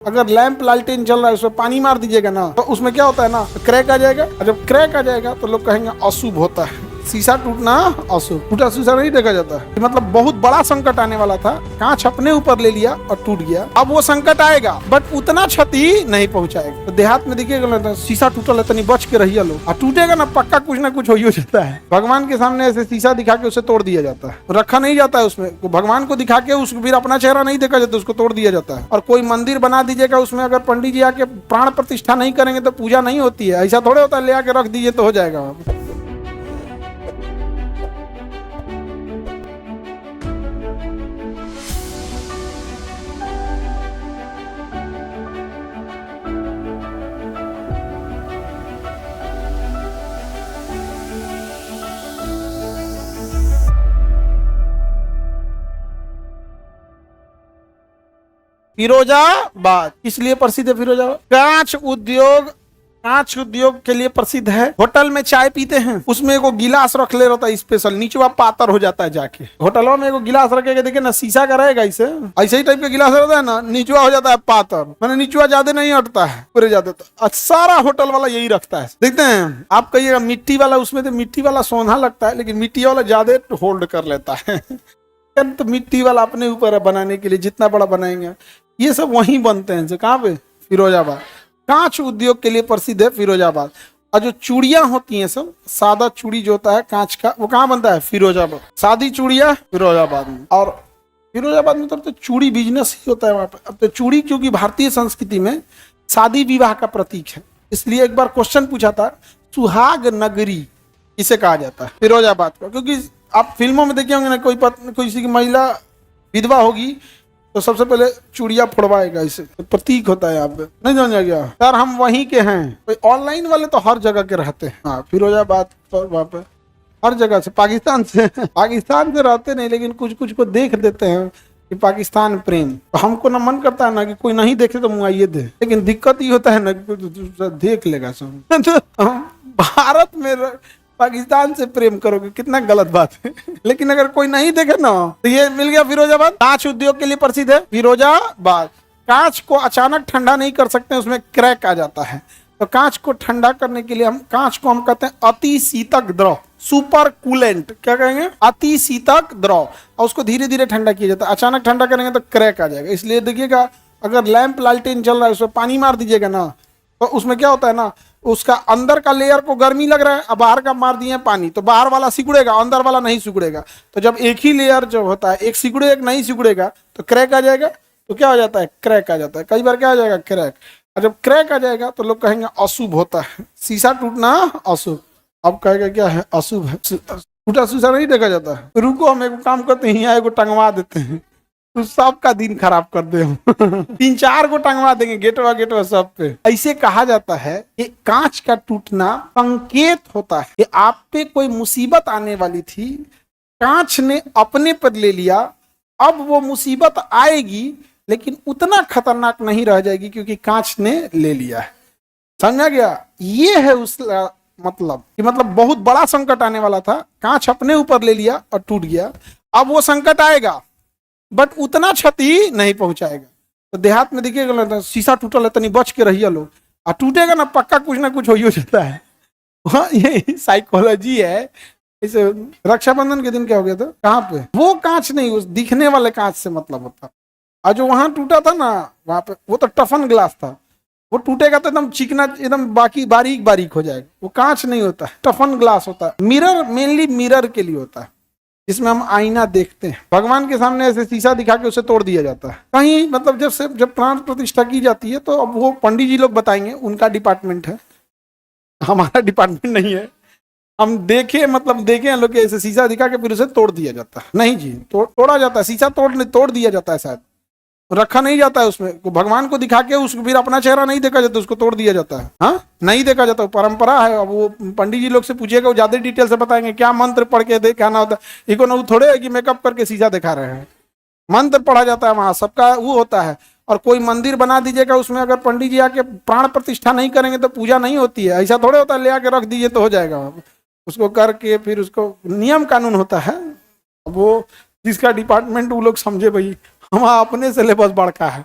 अगर लैंप लालटेन चल रहा है उसमें पानी मार दीजिएगा ना तो उसमें क्या होता है ना, क्रैक आ जाएगा। और जब क्रैक आ जाएगा तो लोग कहेंगे अशुभ होता है। शीशा टूटना अशुभ, टूटा शीशा नहीं देखा जाता है। मतलब बहुत बड़ा संकट आने वाला था, कांच अपने ऊपर ले लिया और टूट गया। अब वो संकट आएगा बट उतना क्षति नहीं पहुंचाएगा। तो देहात में देखिएगा शीशा टूटल है, तनी बच के रहिए लोग। और टूटेगा ना पक्का कुछ ना कुछ हो ही जाता है। भगवान के सामने ऐसे शीशा दिखा के उसे तोड़ दिया जाता है, रखा नहीं जाता है उसमें। भगवान को दिखा के उसको फिर अपना चेहरा नहीं देखा जाता, उसको तोड़ दिया जाता है। और कोई मंदिर बना दीजिएगा, उसमें अगर पंडित जी आके प्राण प्रतिष्ठा नहीं करेंगे तो पूजा नहीं होती है। ऐसा थोड़े होता है ले आके रख दीजिए तो हो जाएगा। फिरोजाबाद किस लिए प्रसिद्ध है? फिरोजाबाद कांच उद्योग के लिए प्रसिद्ध है। होटल में चाय पीते हैं, उसमें एगो गिलास रख ले रहता है स्पेशल, नीचवा पातर हो जाता है। जाके होटलों में एगो गिलास रखेगा, देखिए ना शीशा का रहेगा, ऐसे ही टाइप का गिलास रहता है ना, नीचवा हो जाता है पातर, मैंने नीचवा ज्यादा नहीं हटता है, पूरे ज्यादा। तो सारा होटल वाला यही रखता है। देखते हैं आप कहिएगा मिट्टी वाला, उसमें तो मिट्टी वाला सोना लगता है, लेकिन मिट्टी वाला ज्यादा होल्ड कर लेता है। तो मिट्टी वाला अपने ऊपर है बनाने के लिए, जितना बड़ा बनाएंगे। ये सब वहीं बनते हैं। कहाँ पे? फिरोजाबाद। कांच उद्योग के लिए प्रसिद्ध है फिरोजाबाद। और जो चूड़ियां होती हैं सब, सादा चूड़ी जो होता है कांच का, वो कहाँ बनता है? फिरोजाबाद। सादी चूड़ियां फिरोजाबाद में। और फिरोजाबाद में तो चूड़ी बिजनेस ही होता है वहां पे। अब तो चूड़ी क्योंकि भारतीय संस्कृति में शादी विवाह का प्रतीक है, इसलिए एक बार क्वेश्चन पूछा था, सुहाग नगरी इसे कहा जाता है फिरोजाबाद का। क्योंकि आप फिल्मों में देखे होंगे ना, कोई किसी की महिला विधवा होगी तो सबसे पहले चूड़िया फोड़वाएगा, इसे तो प्रतीक होता है। यहाँ पे नहीं समझा गया यार, हम वहीं के हैं। ऑनलाइन वाले तो हर जगह के रहते हैं। हाँ, फिरोजाबाद पर वहाँ पे हर जगह से, पाकिस्तान से रहते नहीं, लेकिन कुछ कुछ को देख देते हैं कि पाकिस्तान प्रेम। तो हमको ना मन करता है ना कि कोई नहीं देखे तो मुआइए दे, लेकिन दिक्कत ये होता है ना कि देख लेगा सब। तो भारत में पाकिस्तान से प्रेम करोगे, कितना गलत बात है। लेकिन अगर कोई नहीं देखे ना, तो ये मिल गया फिरोजाबाद। कांच उद्योग के लिए प्रसिद्ध है फिरोजाबाद। कांच को अचानक ठंडा नहीं कर सकते, उसमें क्रैक आ जाता है। तो कांच को ठंडा करने के लिए कांच को हम कहते हैं अति शीतक द्रव, सुपर कूलेंट। क्या कहेंगे? अति शीतक द्रव। और उसको धीरे धीरे ठंडा किया जाता है। अचानक ठंडा करेंगे तो क्रैक आ जाएगा। इसलिए देखिएगा, अगर लैंप लालटेन चल रहा है उसमें पानी मार दीजिएगा ना, तो उसमें क्या होता है ना, उसका अंदर का लेयर को गर्मी लग रहा है, अब बाहर का मार दिए पानी, तो बाहर वाला सिकुड़ेगा, अंदर वाला नहीं सिकुड़ेगा। तो जब एक ही लेयर जो होता है, एक सिकुड़े एक नहीं सिकुड़ेगा, तो क्रैक आ जाएगा। तो क्या हो जाता है? क्रैक आ जाता है। कई बार क्या आ जाएगा? क्रैक। और जब क्रैक आ जाएगा तो लोग कहेंगे अशुभ होता है। शीशा टूटना अशुभ। अब कहेगा क्या है? अशुभ है। टूटा शीशा नहीं देखा जाता है। रुको, हम एक काम करते हैं, यहाँ एगो टंगवा देते हैं, तो सबका दिन खराब कर दे हम। 3-4 को टंगवा देंगे गेटवा सब पे। ऐसे कहा जाता है कि कांच का टूटना संकेत होता है कि आप पे कोई मुसीबत आने वाली थी, कांच ने अपने पर ले लिया। अब वो मुसीबत आएगी लेकिन उतना खतरनाक नहीं रह जाएगी, क्योंकि कांच ने ले लिया है। समझा गया? ये है उस मतलब कि बहुत बड़ा संकट आने वाला था, कांच अपने ऊपर ले लिया और टूट गया। अब वो संकट आएगा बट उतना क्षति नहीं पहुंचाएगा। तो देहात में देखिएगा शीशा टूटल है, तनी बच के रहिए लोग। और टूटेगा ना पक्का कुछ ना कुछ हो ही जाता है। ये साइकोलॉजी है। इसे रक्षाबंधन के दिन क्या हो गया था, कहाँ पे वो कांच नहीं, उस दिखने वाले कांच से मतलब होता। और जो वहां टूटा था ना, वहां पे वो तो टफन ग्लास था, वो टूटेगा तो एकदम चिकना, एकदम बाकी बारीक बारीक हो जाएगा। वो कांच नहीं होता है, टफन ग्लास होता है। मिरर मेनली मिरर के लिए होता है, जिसमें हम आईना देखते हैं। भगवान के सामने ऐसे शीशा दिखा के उसे तोड़ दिया जाता है। कहीं जब प्राण प्रतिष्ठा की जाती है, तो अब वो पंडित जी लोग बताएंगे, उनका डिपार्टमेंट है, हमारा डिपार्टमेंट नहीं है। हम देखे लोग ऐसे शीशा दिखा के फिर उसे तोड़ दिया जाता है। नहीं जी, तोड़ा जाता है शीशा, तोड़ दिया जाता है, शायद रखा नहीं जाता है उसमें। भगवान को दिखा के उसको फिर अपना चेहरा नहीं देखा जाता, उसको तोड़ दिया जाता है। हाँ, नहीं देखा जाता, परंपरा है। अब वो पंडित जी लोग से पूछिएगा, वो ज्यादा डिटेल से बताएंगे क्या मंत्र पढ़ के दिखाना होता है। इको ना थोड़े है कि मेकअप करके शीशा दिखा रहे हैं, मंत्र पढ़ा जाता है वहां, सबका वो होता है। और कोई मंदिर बना दीजिएगा, उसमें अगर पंडित जी आके प्राण प्रतिष्ठा नहीं करेंगे तो पूजा नहीं होती है। ऐसा थोड़े होता है ले आके रख दीजिए तो हो जाएगा। उसको करके फिर उसको नियम कानून होता है। वो जिसका डिपार्टमेंट वो लोग समझे, भाई हम अपने सिलेबस बढ़का है।